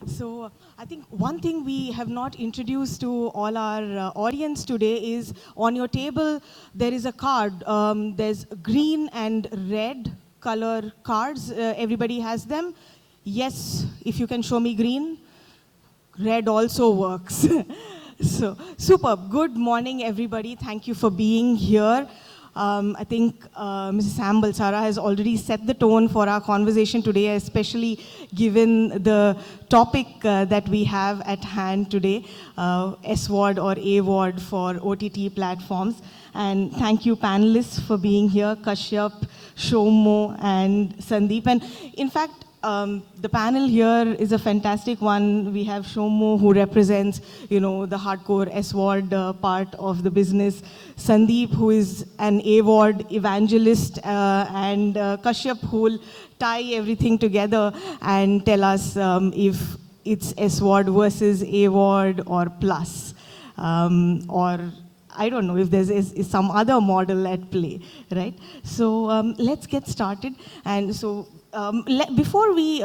So I think one thing we have not introduced to all our audience today is on your table there is a card. There's green and red color cards. Everybody has them. Yes, if you can show me green. Red also works. So, superb. Good morning, everybody. Thank you for being here. I think Mrs. Sam Balsara has already set the tone for our conversation today, especially given the topic that we have at hand today, SVOD or AVOD for OTT platforms. And thank you, panelists, for being here, Kashyap, Soumya, and Sandeep. And in fact, the panel here is a fantastic one. We have Soumya, who represents, the hardcore SVOD part of the business. Sandeep, who is an AVOD evangelist, and Kashyap, who will tie everything together and tell us if it's SVOD versus AVOD or plus, or I don't know if there's some other model at play, right? So let's get started. And so before we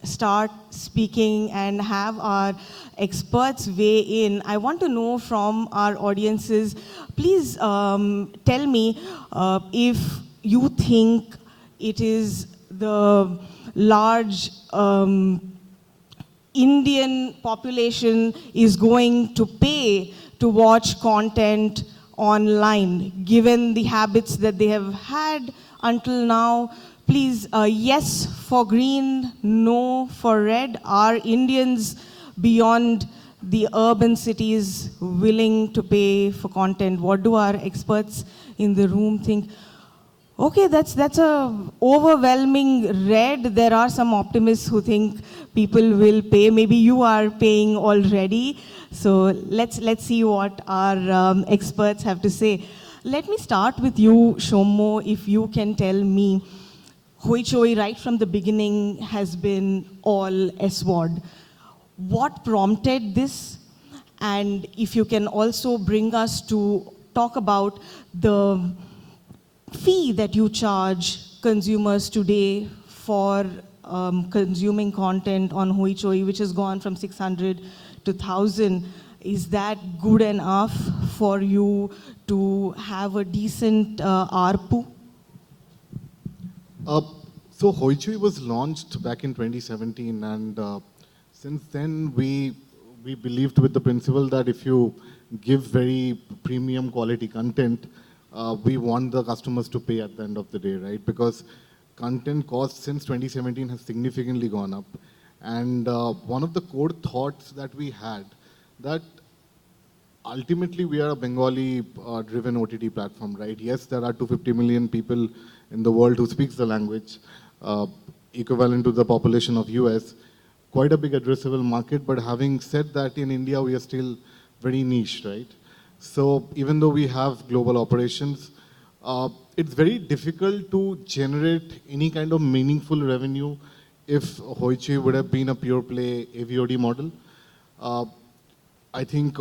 start speaking and have our experts weigh in, I want to know from our audiences, please tell me if you think it is the large Indian population is going to pay to watch content online, given the habits that they have had until now. Please, yes for green, no for red. Are Indians beyond the urban cities willing to pay for content? What do our experts in the room think? Okay, that's a overwhelming red. There are some optimists who think people will pay. Maybe you are paying already. So let's see what our experts have to say. Let me start with you, Soumya, if you can tell me. Hoichoi, right from the beginning, has been all SVOD. What prompted this? And if you can also bring us to talk about the fee that you charge consumers today for consuming content on Hoichoi, which has gone from 600 to 1,000. Is that good enough for you to have a decent ARPU? So Hoichoi was launched back in 2017, and since then we believed with the principle that if you give very premium quality content, we want the customers to pay at the end of the day, right? Because content cost since 2017 has significantly gone up. And one of the core thoughts that we had, that ultimately we are a Bengali-driven OTT platform, right? Yes, there are 250 million people in the world who speaks the language, equivalent to the population of US, quite a big addressable market. But having said that, in India, we are still very niche, right? So even though we have global operations, it's very difficult to generate any kind of meaningful revenue if Hoichoi would have been a pure play AVOD model. I think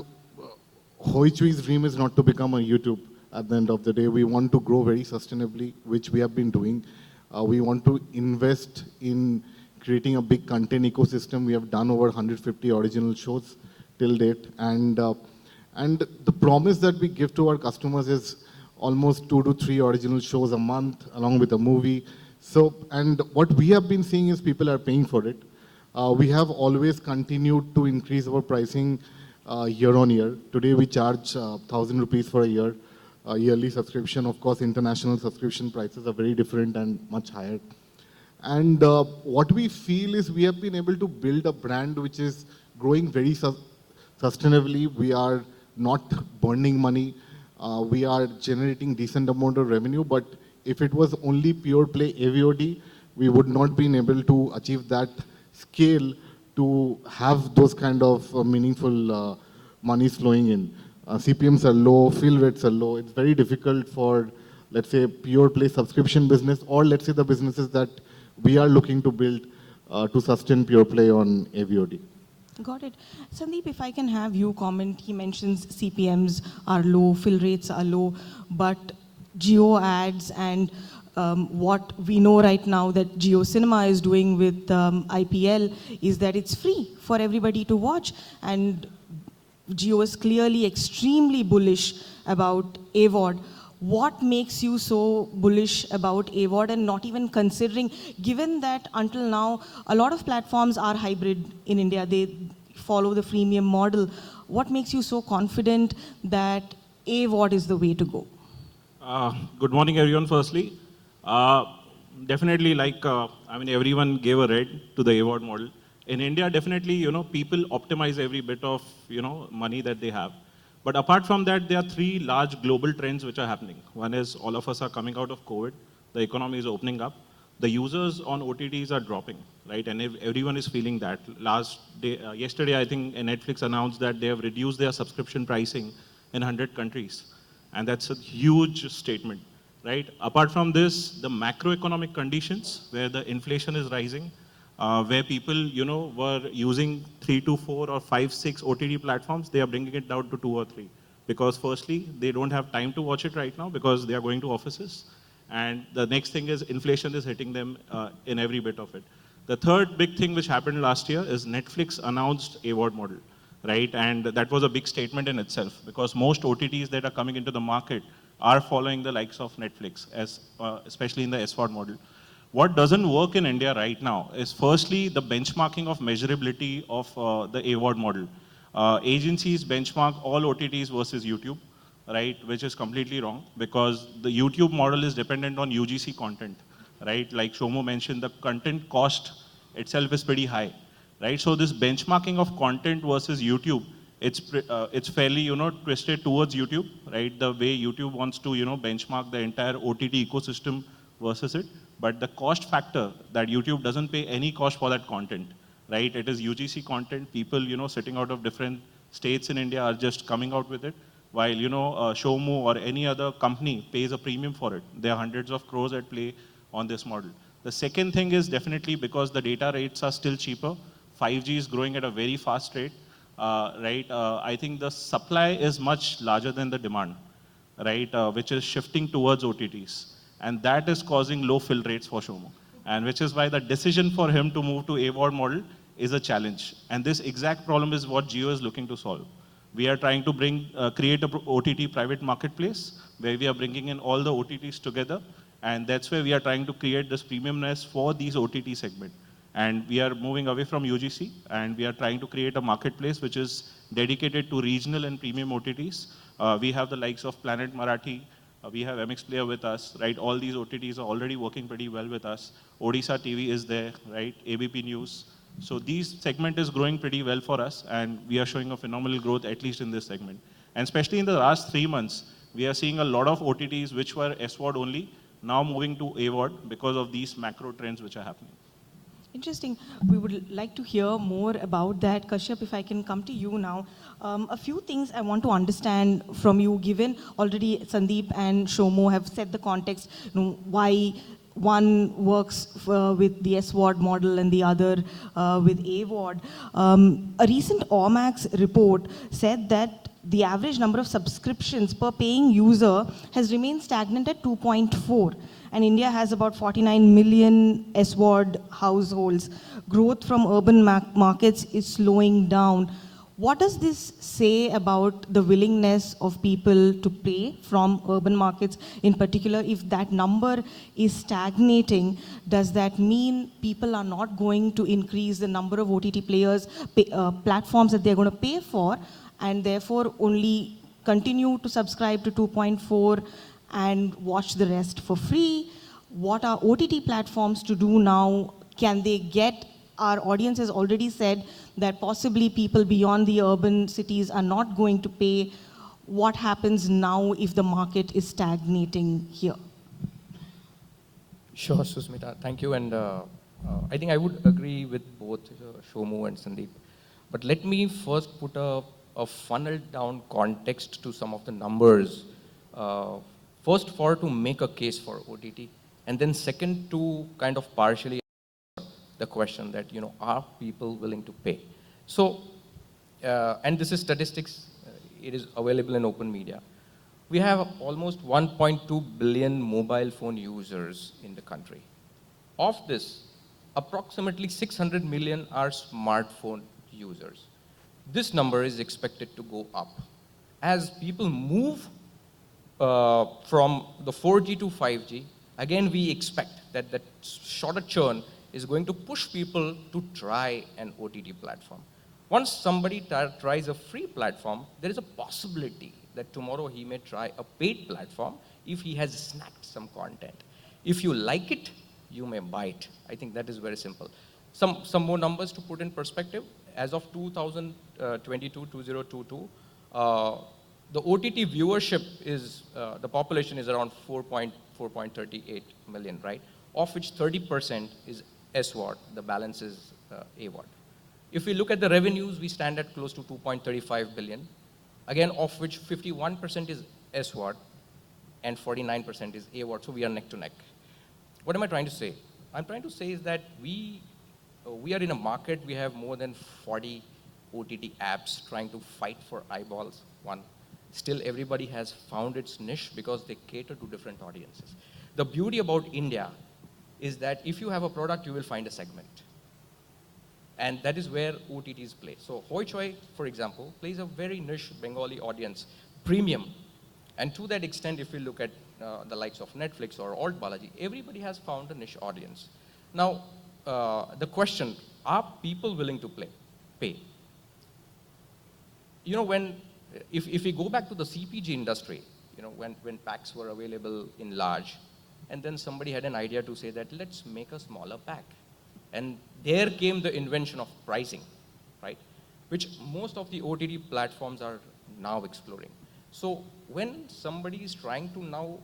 Hoichoi's dream is not to become a YouTube at the end of the day. We want to grow very sustainably, which we have been doing. We want to invest in creating a big content ecosystem. We have done over 150 original shows till date. And the promise that we give to our customers is almost 2 to 3 original shows a month, along with a movie. So, and what we have been seeing is people are paying for it. We have always continued to increase our pricing year on year. Today we charge 1,000 rupees for a yearly subscription. Of course, international subscription prices are very different and much higher. And what we feel is we have been able to build a brand which is growing very sustainably. We are not burning money. We are generating decent amount of revenue. But if it was only pure play AVOD, we would not been able to achieve that scale to have those kind of meaningful money flowing in. CPMs are low, fill rates are low. It's very difficult for, let's say, pure play subscription business, or let's say the businesses that we are looking to build to sustain pure play on AVOD. Got it. Sandeep, if I can have you comment, he mentions CPMs are low, fill rates are low, but JioAds and what we know right now that Jio Cinema is doing with IPL is that it's free for everybody to watch. And Jio is clearly extremely bullish about AVOD. What makes you so bullish about AVOD and not even considering, given that until now, a lot of platforms are hybrid in India, they follow the freemium model. What makes you so confident that AVOD is the way to go? Good morning, everyone, firstly. Definitely, everyone gave a red to the AVOD model. In India, definitely, people optimize every bit of, money that they have. But apart from that, there are three large global trends which are happening. One is all of us are coming out of COVID. The economy is opening up. The users on OTTs are dropping, right? And everyone is feeling that. Yesterday, I think Netflix announced that they have reduced their subscription pricing in 100 countries. And that's a huge statement, right? Apart from this, the macroeconomic conditions where the inflation is rising, where people, were using 3 to 4 or 5, 6 OTT platforms, they are bringing it down to 2 or 3. Because firstly, they don't have time to watch it right now because they are going to offices. And the next thing is inflation is hitting them in every bit of it. The third big thing which happened last year is Netflix announced AVOD model, right? And that was a big statement in itself because most OTTs that are coming into the market are following the likes of Netflix, especially in the SVOD model. What doesn't work in India right now is firstly the benchmarking of measurability of the AVOD model. Agencies benchmark all OTTs versus YouTube, right, which is completely wrong because the YouTube model is dependent on UGC content, right? Like Shomo mentioned, the content cost itself is pretty high, right? So this benchmarking of content versus YouTube, it's fairly, twisted towards YouTube, right? The way YouTube wants to, benchmark the entire OTT ecosystem versus it. But the cost factor that YouTube doesn't pay any cost for that content, right? It is UGC content. People, sitting out of different states in India are just coming out with it. While, Showmo or any other company pays a premium for it. There are hundreds of crores at play on this model. The second thing is definitely because the data rates are still cheaper. 5G is growing at a very fast rate, right? I think the supply is much larger than the demand, right? Which is shifting towards OTTs. And that is causing low fill rates for Shomo. And which is why the decision for him to move to AVOD model is a challenge. And this exact problem is what Jio is looking to solve. We are trying to create a OTT private marketplace where we are bringing in all the OTTs together. And that's where we are trying to create this premiumness for these OTT segment. And we are moving away from UGC and we are trying to create a marketplace which is dedicated to regional and premium OTTs. We have the likes of Planet Marathi, we have MX Player with us, right? All these OTTs are already working pretty well with us. Odisha TV is there, right? ABP News. So these segment is growing pretty well for us and we are showing a phenomenal growth at least in this segment. And especially in the last 3 months, we are seeing a lot of OTTs which were SVOD only, now moving to AVOD because of these macro trends which are happening. Interesting. We would like to hear more about that. Kashyap, if I can come to you now. A few things I want to understand from you, given already Sandeep and Shomo have set the context, why one works with the SVOD model and the other with AVOD. A recent OMAX report said that the average number of subscriptions per paying user has remained stagnant at 2.4. And India has about 49 million SVOD households. Growth from urban markets is slowing down. What does this say about the willingness of people to pay from urban markets in particular? If that number is stagnating, does that mean people are not going to increase the number of OTT players, platforms that they're going to pay for, and therefore only continue to subscribe to 2.4 and watch the rest for free? What are OTT platforms to do now? Can they get, our audience has already said that possibly people beyond the urban cities are not going to pay. What happens now if the market is stagnating here? Sure, Susmita, thank you. And I think I would agree with both Shomu and Sandeep. But let me first put a funneled down context to some of the numbers. First, to make a case for OTT, and then second, to kind of partially answer the question that, are people willing to pay? So, and this is statistics, it is available in open media. We have almost 1.2 billion mobile phone users in the country. Of this, approximately 600 million are smartphone users. This number is expected to go up. As people move from the 4G to 5G, again we expect that that shorter churn is going to push people to try an OTT platform. Once somebody tries a free platform, there is a possibility that tomorrow he may try a paid platform if he has snacked some content. If you like it, you may buy it. I think that is very simple. Some more numbers to put in perspective. As of 2022, the OTT viewership is, the population is around 4.38 million, right? Of which 30% is SVOD, the balance is AVOD. If we look at the revenues, we stand at close to 2.35 billion. Again, of which 51% is SVOD and 49% is AVOD, so we are neck to neck. What am I trying to say? I'm trying to say is that we are in a market, we have more than 40 OTT apps trying to fight for eyeballs, one. Still, everybody has found its niche because they cater to different audiences. The beauty about India is that if you have a product, you will find a segment. And that is where OTTs play. So Hoichoi, for example, plays a very niche Bengali audience, premium. And to that extent, if we look at the likes of Netflix or Alt Balaji, everybody has found a niche audience. Now, the question, are people willing to pay? You know, if we go back to the CPG industry, you know, when packs were available in large, and then somebody had an idea to say that let's make a smaller pack. And there came the invention of pricing, right? Which most of the OTT platforms are now exploring. So when somebody is trying to now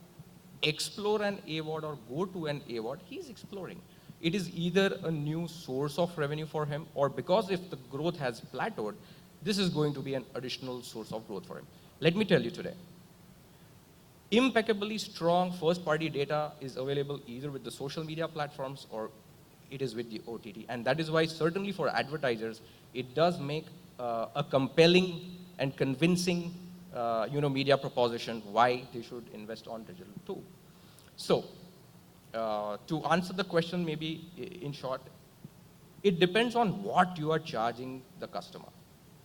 explore an AVOD or go to an AVOD, he's exploring. It is either a new source of revenue for him, or because if the growth has plateaued, this is going to be an additional source of growth for him. Let me tell you today, impeccably strong first-party data is available either with the social media platforms or it is with the OTT. And that is why certainly for advertisers, it does make a compelling and convincing media proposition why they should invest on digital too. So to answer the question maybe in short, it depends on what you are charging the customer.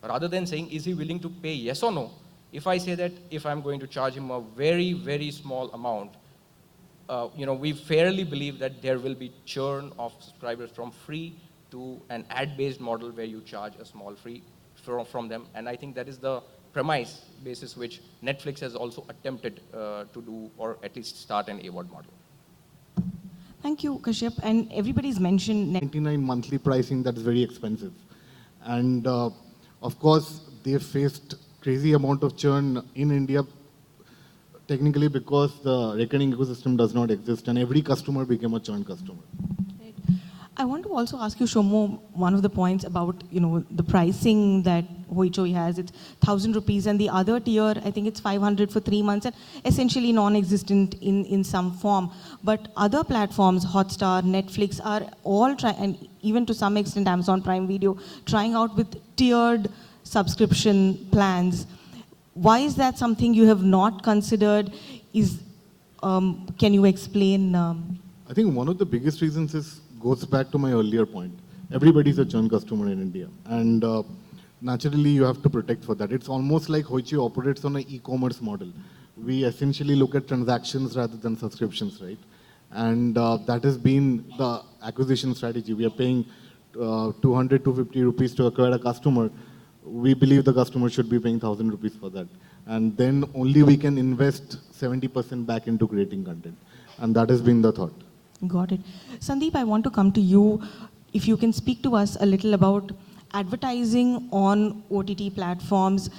Rather than saying, is he willing to pay yes or no? If I say that if I'm going to charge him a very, very small amount, we fairly believe that there will be churn of subscribers from free to an ad-based model where you charge a small fee from them. And I think that is the premise basis which Netflix has also attempted to do, or at least start an AVOD model. Thank you, Kashyap. And everybody's mentioned 99 monthly pricing, that is very expensive. And of course, they've faced crazy amount of churn in India, technically because the recurring ecosystem does not exist and every customer became a churn customer. Right. I want to also ask you, Soumya, one of the points about, the pricing that Hoichoi has. It's 1,000 rupees, and the other tier, I think it's 500 for 3 months, and essentially non-existent in some form. But other platforms, Hotstar, Netflix, are all and even to some extent Amazon Prime Video, trying out with tiered subscription plans. Why is that something you have not considered? Can you explain? I think one of the biggest reasons goes back to my earlier point. Everybody's a churn customer in India, and naturally you have to protect for that. It's almost like Hoichoi operates on an e-commerce model. We essentially look at transactions rather than subscriptions, right? And that has been the acquisition strategy. We are paying 200, 250 rupees to acquire a customer. We believe the customer should be paying 1,000 rupees for that. And then only we can invest 70% back into creating content. And that has been the thought. Got it. Sandeep, I want to come to you. If you can speak to us a little about advertising on OTT platforms.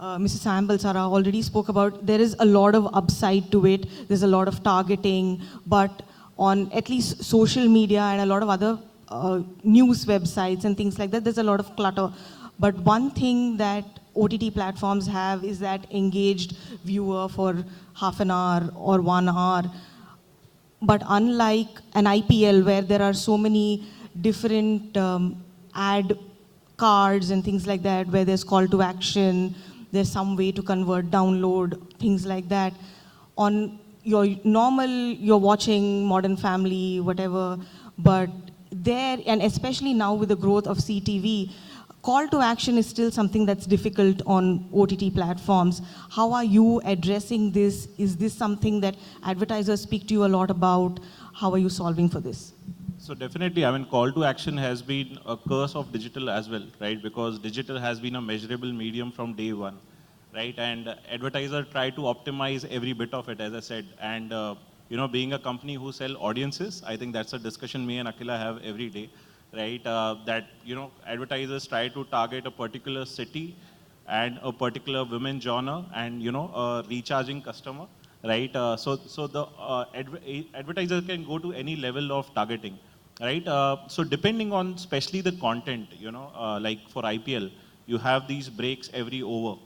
Mrs. Sambalsara already spoke about there is a lot of upside to it. There's a lot of targeting, but on at least social media and a lot of other news websites and things like that, there's a lot of clutter. But one thing that OTT platforms have is that engaged viewer for half an hour or 1 hour. But unlike an IPL where there are so many different ad cards and things like that, where there's call to action, there's some way to convert, download, things like that. On your normal, you're watching Modern Family, whatever, but there, and especially now with the growth of CTV, call to action is still something that's difficult on OTT platforms. How are you addressing this? Is this something that advertisers speak to you a lot about? How are you solving for this? So definitely, I mean, call to action has been a curse of digital as well, right? Because digital has been a measurable medium from day one, right? And advertiser try to optimize every bit of it, as I said. And being a company who sell audiences, I think that's a discussion me and Akila have every day, right? That advertisers try to target a particular city and a particular women genre and a recharging customer, right? So the advertiser can go to any level of targeting, right? So depending on especially the content, like for IPL, you have these breaks every over,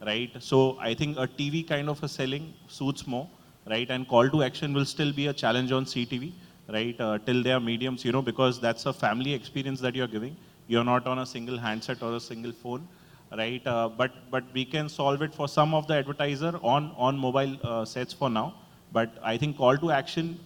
right? So I think a TV kind of a selling suits more, right? And call to action will still be a challenge on CTV, right? Till they are mediums, because that's a family experience that you're giving. You're not on a single handset or a single phone, right? But we can solve it for some of the advertiser on mobile sets for now. But I think call to action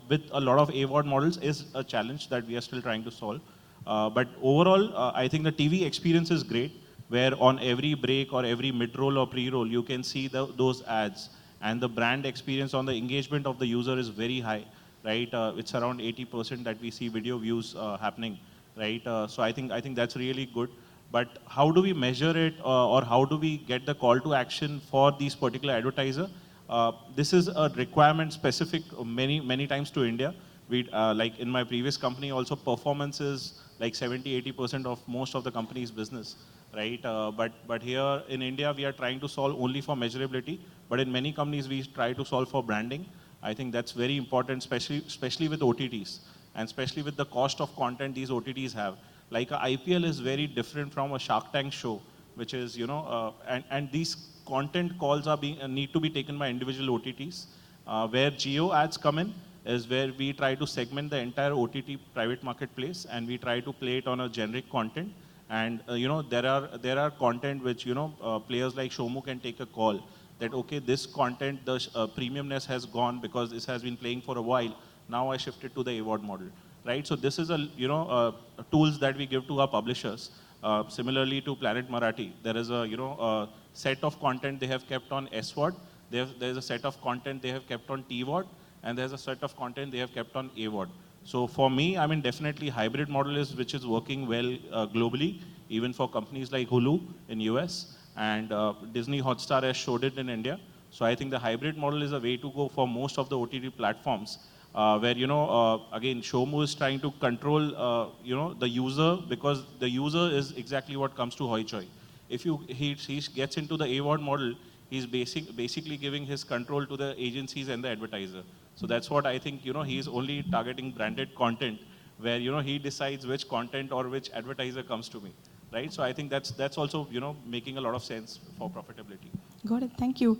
with a lot of AVOD models is a challenge that we are still trying to solve. But overall, I think the TV experience is great, where on every break or every mid-roll or pre-roll, you can see those ads. And the brand experience on the engagement of the user is very high, right? It's around 80% that we see video views happening, right? So I think that's really good. But how do we measure it or how do we get the call to action for these particular advertiser? This is a requirement specific many times to India. We, like in my previous company also, performance is like 70-80% of most of the company's business, right? But here in India, we are trying to solve only for measurability. But in many companies, we try to solve for branding. I think that's very important, especially with OTTs and especially with the cost of content these OTTs have. Like a IPL is very different from a Shark Tank show, which is, and these content calls are need to be taken by individual OTTs. Where JioAds come in is where we try to segment the entire OTT private marketplace and we try to play it on a generic content. And there are content which players like Shomu can take a call that okay, this content the premiumness has gone because this has been playing for a while. Now I shifted to the AVOD model, right? So this is tools that we give to our publishers. Similarly to Planet Marathi, there is a set of content they have kept on SVOD. There's a set of content they have kept on TVOD, and there's a set of content they have kept on AVOD. So for me, I mean, definitely hybrid model is which is working well globally, even for companies like Hulu in US and Disney Hotstar has showed it in India. So I think the hybrid model is a way to go for most of the OTT platforms. Where again Shomu is trying to control the user because the user is exactly what comes to Hoichoi. If he gets into the AVOD model, he's basically giving his control to the agencies and the advertiser. So that's what I think he's only targeting branded content where he decides which content or which advertiser comes to me, right? So I think that's also making a lot of sense for profitability. Got it. Thank you.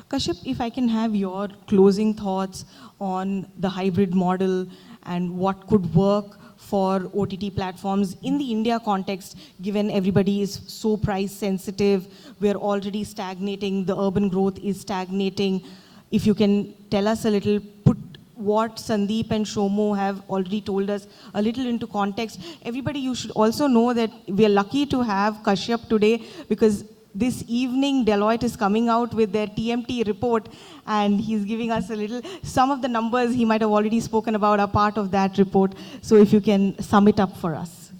Kashyap, if I can have your closing thoughts on the hybrid model and what could work for OTT platforms in the India context, given everybody is so price sensitive, we're already stagnating, the urban growth is stagnating. If you can tell us a little, put what Sandeep and Shomo have already told us a little into context. Everybody, you should also know that we are lucky to have Kashyap today because this evening, Deloitte is coming out with their TMT report, and he's giving us a little, some of the numbers he might have already spoken about are part of that report. So if you can sum it up for us.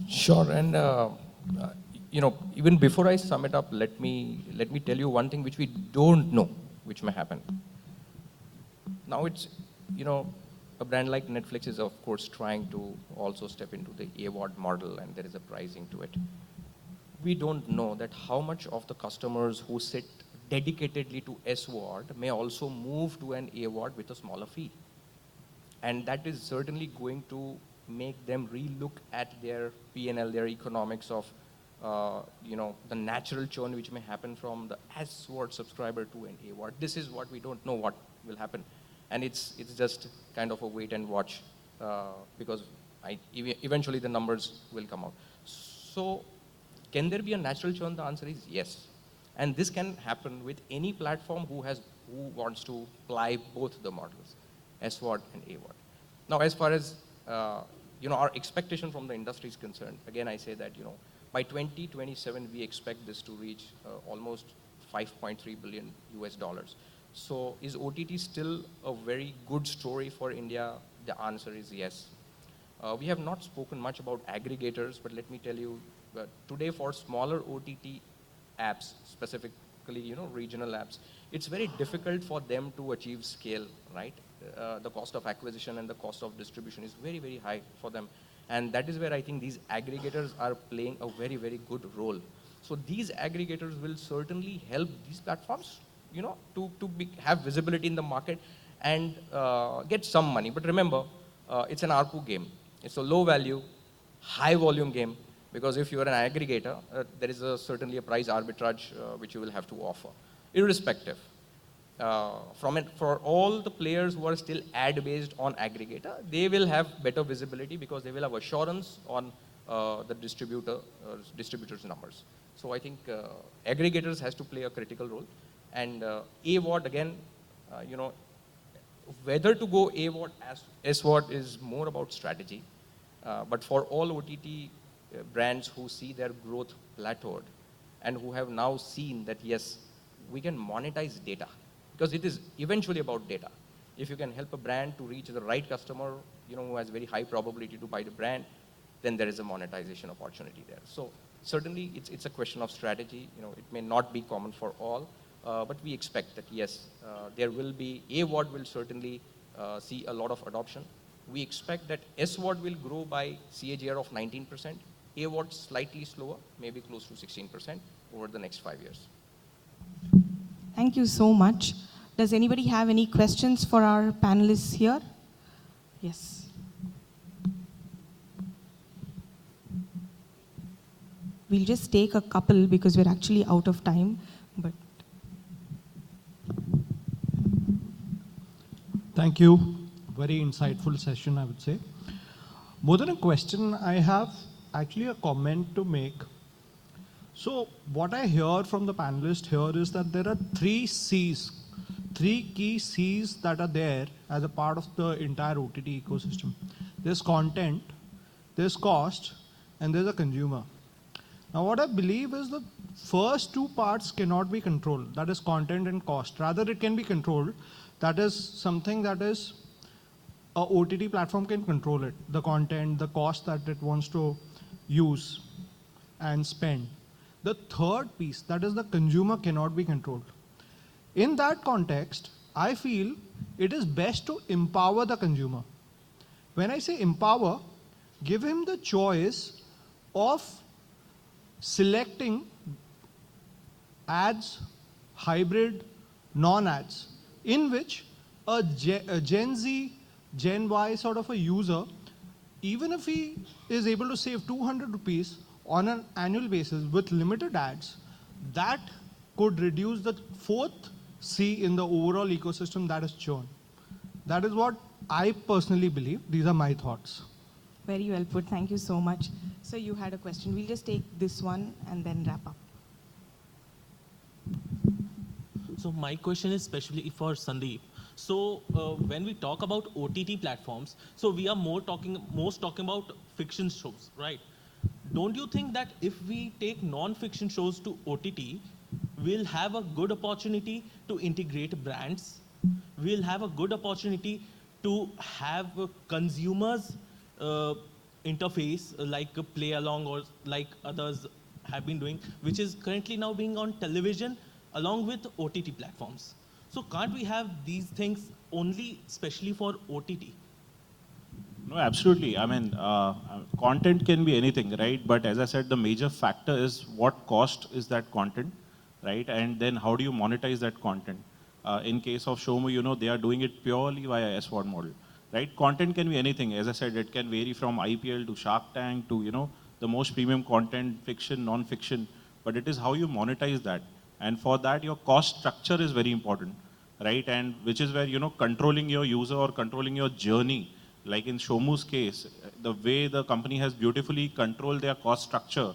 Sure, and even before I sum it up, let me tell you one thing which we don't know, which may happen. Now it's, a brand like Netflix is of course trying to also step into the AVOD model, and there is a pricing to it. We don't know that how much of the customers who sit dedicatedly to SVOD may also move to an AVOD with a smaller fee. And that is certainly going to make them relook at their P&L, their economics of, the natural churn which may happen from the SVOD subscriber to an AVOD. This is what we don't know what will happen. And it's just kind of a wait and watch because eventually the numbers will come out. So Can there be a natural churn? The answer is yes. And this can happen with any platform who wants to apply both the models, SVOD and AVOD. Now, as far as our expectation from the industry is concerned, again, I say that by 2027 we expect this to reach almost 5.3 billion US dollars. So is OTT still a very good story for India? The answer is yes. We have not spoken much about aggregators, but let me tell you, today for smaller OTT apps, specifically regional apps, it's very difficult for them to achieve scale, right? The cost of acquisition and the cost of distribution is very, very high for them. And that is where I think these aggregators are playing a very, very good role. So these aggregators will certainly help these platforms, to have visibility in the market and get some money. But remember, it's an ARPU game. It's a low value, high volume game, because if you're an aggregator, there is certainly a price arbitrage which you will have to offer. Irrespective, for all the players who are still ad-based on aggregator, they will have better visibility because they will have assurance on the distributor's numbers. So I think aggregators has to play a critical role. And AVOD, again, whether to go AVOD as SVOD is more about strategy. But for all OTT brands who see their growth plateaued and who have now seen that, yes, we can monetize data, because it is eventually about data. If you can help a brand to reach the right customer, who has very high probability to buy the brand, then there is a monetization opportunity there. So certainly it's a question of strategy. It may not be common for all, but we expect that, yes, there will be, AVOD will certainly see a lot of adoption. We expect that SVOD will grow by CAGR of 19%, AVOD slightly slower, maybe close to 16% over the next 5 years. Thank you so much. Does anybody have any questions for our panelists here? Yes. We'll just take a couple because we're actually out of time. But thank you. Very insightful session, I would say. More than a question, I have actually a comment to make. So what I hear from the panelists here is that there are three key C's that are there as a part of the entire OTT ecosystem. There's content, there's cost, and there's a consumer. Now what I believe is the first two parts cannot be controlled, that is content and cost. Rather it can be controlled, that is something that is a OTT platform can control it, the content, the cost that it wants to use and spend. The third piece, that is the consumer, cannot be controlled. In that context, I feel it is best to empower the consumer. When I say empower, give him the choice of selecting ads, hybrid, non-ads, in which a Gen Z, Gen Y sort of a user, even if he is able to save 200 rupees on an annual basis with limited ads, that could reduce the fourth C in the overall ecosystem, that is churn. That is what I personally believe. These are my thoughts. very well put. Thank you so much. So you had a question. We'll just take this one and then wrap up. So my question is especially for Sandeep. So when we talk about OTT platforms, so we are most talking about fiction shows, right? Don't you think that if we take non-fiction shows to OTT, we'll have a good opportunity to integrate brands? We'll have a good opportunity to have consumers interface like a play along or like others have been doing, which is currently now being on television along with OTT platforms. So can't we have these things only especially for OTT? No, absolutely. I mean, content can be anything, right? But as I said, the major factor is what cost is that content, right? And then how do you monetize that content? In case of Shomu, they are doing it purely via SVOD model, right? Content can be anything. As I said, it can vary from IPL to Shark Tank to, the most premium content, fiction, non-fiction, but it is how you monetize that. And for that, your cost structure is very important, right? And which is where, controlling your user or controlling your journey, like in Shomu's case, the way the company has beautifully controlled their cost structure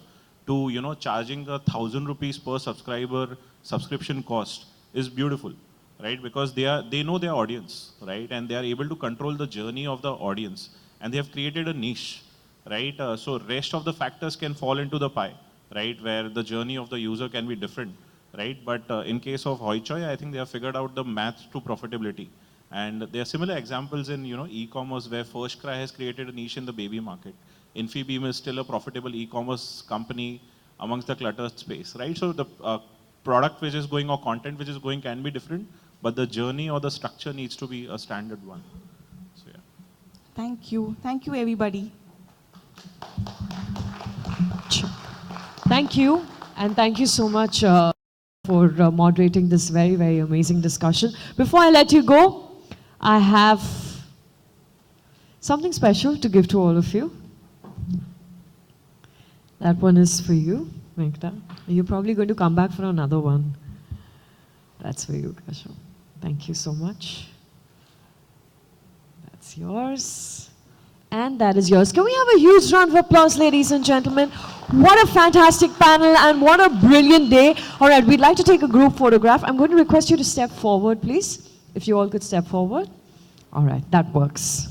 to, you know, charging 1,000 rupees per subscriber subscription cost is beautiful, right? Because they know their audience, right? And they are able to control the journey of the audience, and they have created a niche, right? So rest of the factors can fall into the pie, right? Where the journey of the user can be different, right? But in case of Hoichoi, I think they have figured out the math to profitability. And there are similar examples in, you know, e-commerce where First Cry has created a niche in the baby market. Infibeam is still a profitable e-commerce company amongst the cluttered space, right? So the product which is going or content which is going can be different, but the journey or the structure needs to be a standard one. So yeah. Thank you. Thank you, everybody. Thank you, and thank you so much for moderating this very, very amazing discussion. Before I let you go, I have something special to give to all of you. That one is for you, Venkata. You're probably going to come back for another one. That's for you, Kashyap. Thank you so much. That's yours. And that is yours. Can we have a huge round of applause, ladies and gentlemen? What a fantastic panel and what a brilliant day. All right, we'd like to take a group photograph. I'm going to request you to step forward, please. If you all could step forward. All right, that works.